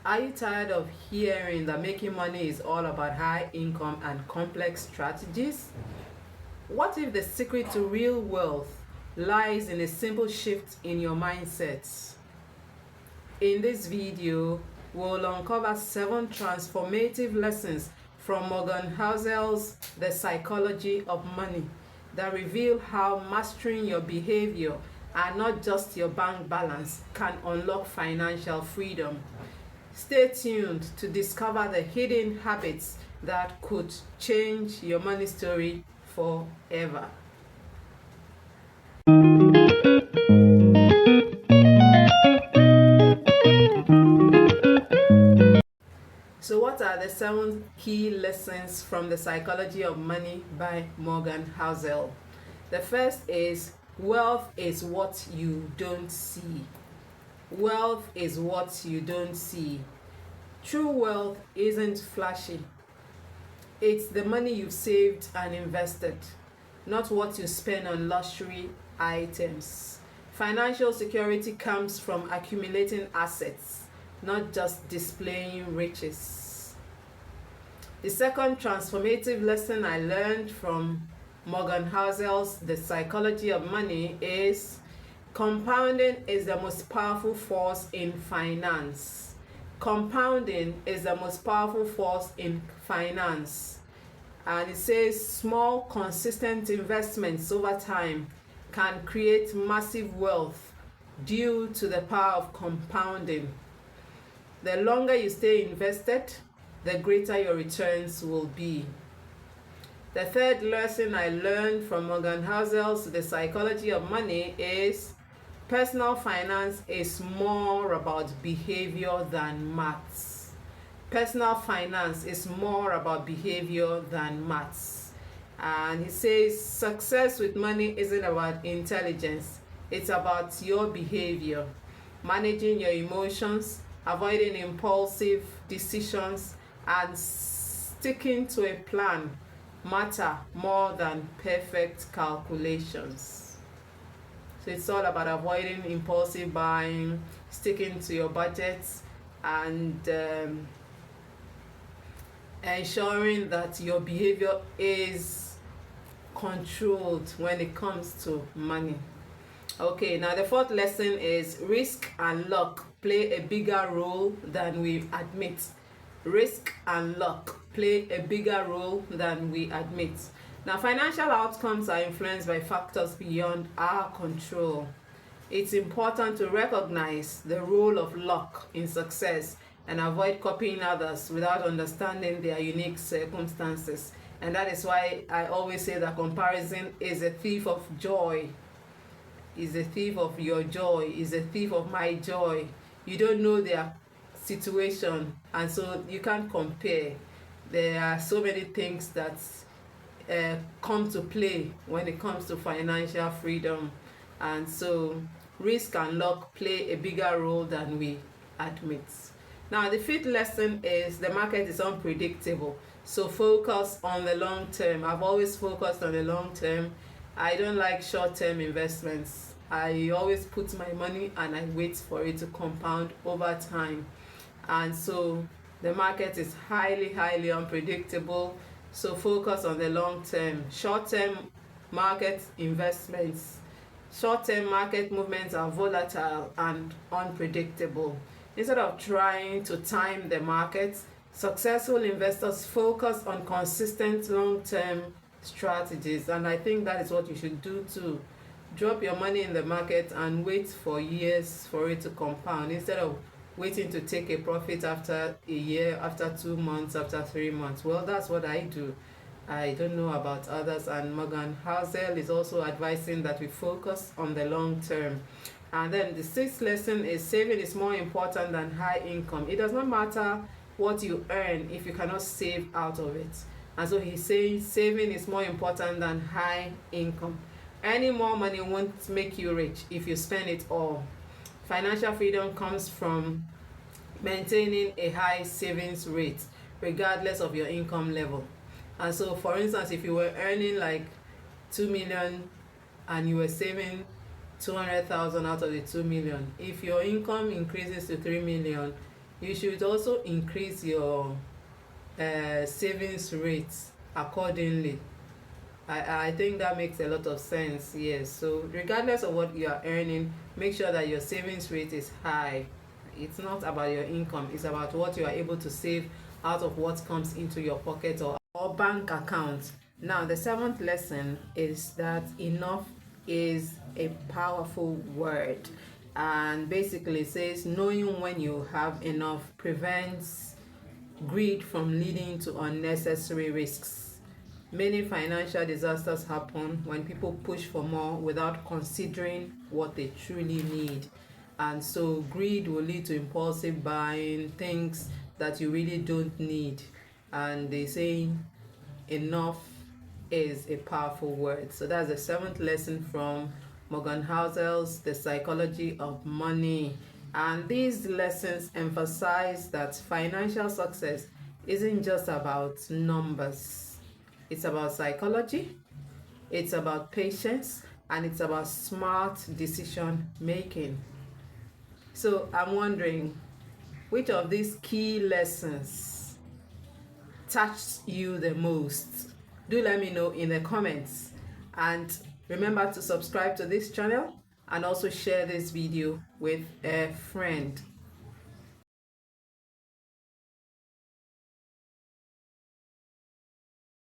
Are you tired of hearing that making money is all about high income and complex strategies? What if the secret to real wealth lies in a simple shift in your mindset? In this video, we'll uncover 7 transformative lessons from Morgan Housel's The Psychology of Money that reveal how mastering your behavior and not just your bank balance can unlock financial freedom. Stay tuned to discover the hidden habits that could change your money story forever. So what are the 7 key lessons from The Psychology of Money by Morgan Housel? The first is wealth is what you don't see. Wealth is what you don't see. True wealth isn't flashy. It's the money you've saved and invested, not what you spend on luxury items. Financial security comes from accumulating assets, not just displaying riches. The second transformative lesson I learned from Morgan Housel's The Psychology of Money is compounding is the most powerful force in finance. Compounding is the most powerful force in finance. And it says small, consistent investments over time can create massive wealth due to the power of compounding. The longer you stay invested, the greater your returns will be. The third lesson I learned from Morgan Housel's The Psychology of Money is personal finance is more about behavior than maths. Personal finance is more about behavior than maths. And he says success with money isn't about intelligence. It's about your behavior, managing your emotions, avoiding impulsive decisions, and sticking to a plan matter more than perfect calculations. So it's all about avoiding impulsive buying, sticking to your budgets, and ensuring that your behavior is controlled when it comes to money. Okay, now the fourth lesson is risk and luck play a bigger role than we admit. Risk and luck play a bigger role than we admit. Now, financial outcomes are influenced by factors beyond our control. It's important to recognize the role of luck in success and avoid copying others without understanding their unique circumstances. And that is why I always say that comparison is a thief of joy. Is a thief of your joy, is a thief of my joy. You don't know their situation, and so you can't compare. There are so many things that come to play when it comes to financial freedom, and so risk and luck play a bigger role than we admit. Now, the fifth lesson is the market is unpredictable, so focus on the long term. I've always focused on the long term. I don't like short-term investments. I always put my money and I wait for it to compound over time. And so the market is highly unpredictable. So focus on the long term. Short-term market investments, short-term market movements are volatile and unpredictable. Instead of trying to time the market, successful investors focus on consistent long-term strategies, and I think that is what you should do too. Drop your money in the market and wait for years for it to compound instead of waiting to take a profit after a year, after 2 months, after 3 months. Well, that's what I do. I don't know about others, and Morgan Housel is also advising that we focus on the long term. And then the sixth lesson is saving is more important than high income. It does not matter what you earn if you cannot save out of it. And so he's saying saving is more important than high income. Earning more money won't make you rich if you spend it all. Financial freedom comes from maintaining a high savings rate regardless of your income level. And so, for instance, if you were earning like 2 million and you were saving 200,000 out of the 2 million, if your income increases to 3 million, you should also increase your savings rates accordingly. I think that makes a lot of sense. Yes, so regardless of what you are earning, make sure that your savings rate is high. It's not about your income, it's about what you are able to save out of what comes into your pocket or bank account. Now, the seventh lesson is that enough is a powerful word, and basically says knowing when you have enough prevents greed from leading to unnecessary risks. Many financial disasters happen when people push for more without considering what they truly need. And so greed will lead to impulsive buying, things that you really don't need. And they say enough is a powerful word. So that's the seventh lesson from Morgan Housel's The Psychology of Money. And these lessons emphasize that financial success isn't just about numbers, it's about psychology, it's about patience, and it's about smart decision making. So I'm wondering, which of these key lessons touched you the most? Do let me know in the comments. And remember to subscribe to this channel and also share this video with a friend.